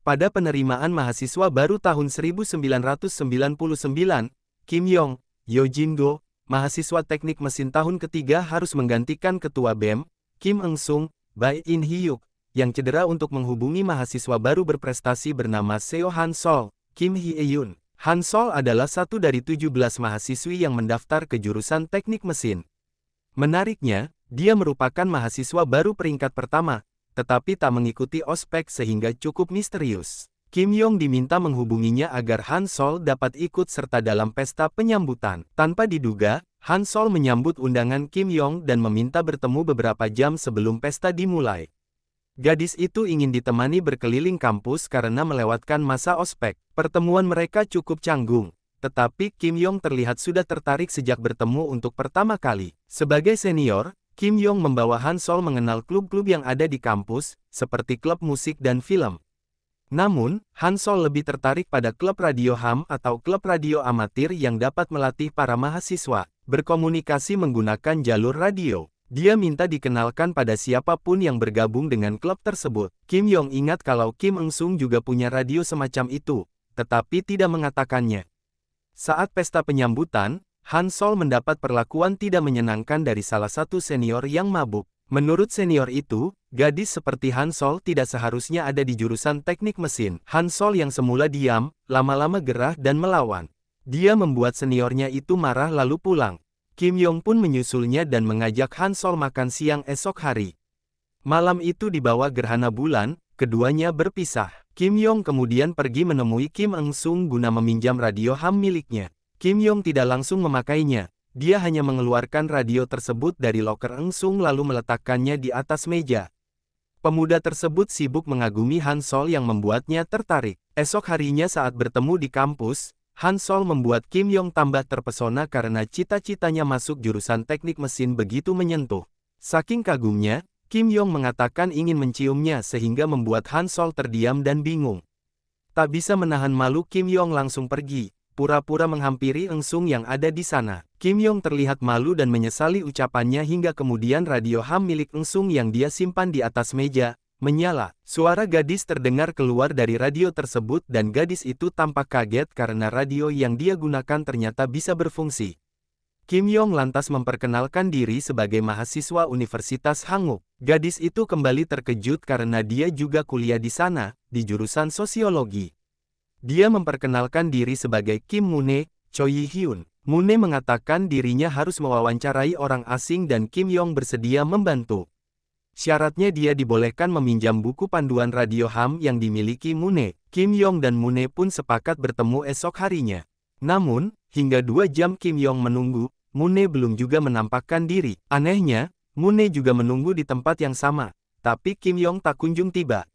Pada penerimaan mahasiswa baru tahun 1999, Kim Yong, Yo Jin-go, mahasiswa teknik mesin tahun ketiga harus menggantikan ketua BEM, Kim Eung-sung, Bae In-hyuk, yang cedera untuk menghubungi mahasiswa baru berprestasi bernama Seo Han-sol, Kim Hye-yoon. Han-sol adalah satu dari 17 mahasiswi yang mendaftar ke jurusan teknik mesin. Menariknya, dia merupakan mahasiswa baru peringkat pertama, tetapi tak mengikuti ospek sehingga cukup misterius. Kim Yong diminta menghubunginya agar Han-sol dapat ikut serta dalam pesta penyambutan. Tanpa diduga, Han-sol menyambut undangan Kim Yong dan meminta bertemu beberapa jam sebelum pesta dimulai. Gadis itu ingin ditemani berkeliling kampus karena melewatkan masa ospek. Pertemuan mereka cukup canggung, tetapi Kim Yong terlihat sudah tertarik sejak bertemu untuk pertama kali. Sebagai senior, Kim Yong membawa Han-sol mengenal klub-klub yang ada di kampus, seperti klub musik dan film. Namun, Han-sol lebih tertarik pada klub radio ham atau klub radio amatir yang dapat melatih para mahasiswa berkomunikasi menggunakan jalur radio. Dia minta dikenalkan pada siapapun yang bergabung dengan klub tersebut. Kim Yong ingat kalau Kim Eung-sung juga punya radio semacam itu, tetapi tidak mengatakannya. Saat pesta penyambutan, Han-sol mendapat perlakuan tidak menyenangkan dari salah satu senior yang mabuk. Menurut senior itu, gadis seperti Han-sol tidak seharusnya ada di jurusan teknik mesin. Han-sol yang semula diam, lama-lama gerah dan melawan. Dia membuat seniornya itu marah lalu pulang. Kim Yong pun menyusulnya dan mengajak Han-sol makan siang esok hari. Malam itu di bawah gerhana bulan, keduanya berpisah. Kim Yong kemudian pergi menemui Kim Eung-sung guna meminjam radio ham miliknya. Kim Yong tidak langsung memakainya. Dia hanya mengeluarkan radio tersebut dari loker Eung-sung lalu meletakkannya di atas meja. Pemuda tersebut sibuk mengagumi Han-sol yang membuatnya tertarik. Esok harinya saat bertemu di kampus, Han-sol membuat Kim Yong tambah terpesona karena cita-citanya masuk jurusan teknik mesin begitu menyentuh. Saking kagumnya, Kim Yong mengatakan ingin menciumnya sehingga membuat Han-sol terdiam dan bingung. Tak bisa menahan malu, Kim Yong langsung pergi, pura-pura menghampiri Eung-sung yang ada di sana. Kim Yong terlihat malu dan menyesali ucapannya hingga kemudian radio ham milik Eung-sung yang dia simpan di atas meja menyala. Suara gadis terdengar keluar dari radio tersebut dan gadis itu tampak kaget karena radio yang dia gunakan ternyata bisa berfungsi. Kim Yong lantas memperkenalkan diri sebagai mahasiswa Universitas Hanguk. Gadis itu kembali terkejut karena dia juga kuliah di sana, di jurusan sosiologi. Dia memperkenalkan diri sebagai Kim Moon-hye, Choi Hyun. Moon-hye mengatakan dirinya harus mewawancarai orang asing dan Kim Yong bersedia membantu. Syaratnya dia dibolehkan meminjam buku panduan radio ham yang dimiliki Moon-hye. Kim Yong dan Moon-hye pun sepakat bertemu esok harinya. Namun, hingga 2 jam Kim Yong menunggu, Moon-hye belum juga menampakkan diri. Anehnya, Moon-hye juga menunggu di tempat yang sama, tapi Kim Yong tak kunjung tiba.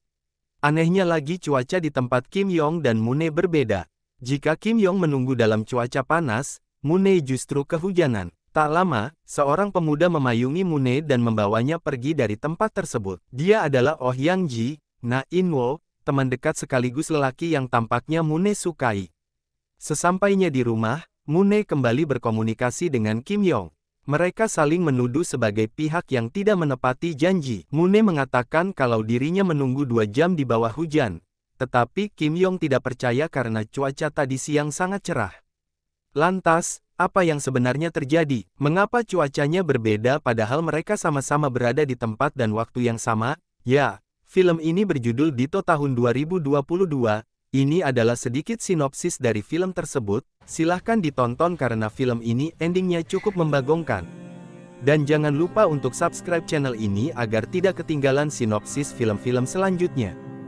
Anehnya lagi cuaca di tempat Kim Yong dan Moon-hye berbeda. Jika Kim Yong menunggu dalam cuaca panas, Moon-hye justru kehujanan. Tak lama, seorang pemuda memayungi Moon-hye dan membawanya pergi dari tempat tersebut. Dia adalah Oh Yang-ji, Na In-wo, teman dekat sekaligus lelaki yang tampaknya Moon-hye sukai. Sesampainya di rumah, Moon-hye kembali berkomunikasi dengan Kim Yong. Mereka saling menuduh sebagai pihak yang tidak menepati janji. Moon-hye mengatakan kalau dirinya menunggu 2 jam di bawah hujan. Tetapi Kim Yong tidak percaya karena cuaca tadi siang sangat cerah. Lantas, apa yang sebenarnya terjadi? Mengapa cuacanya berbeda padahal mereka sama-sama berada di tempat dan waktu yang sama? Ya, film ini berjudul Ditto tahun 2022. Ini adalah sedikit sinopsis dari film tersebut. Silahkan ditonton karena film ini endingnya cukup membagongkan. Dan jangan lupa untuk subscribe channel ini agar tidak ketinggalan sinopsis film-film selanjutnya.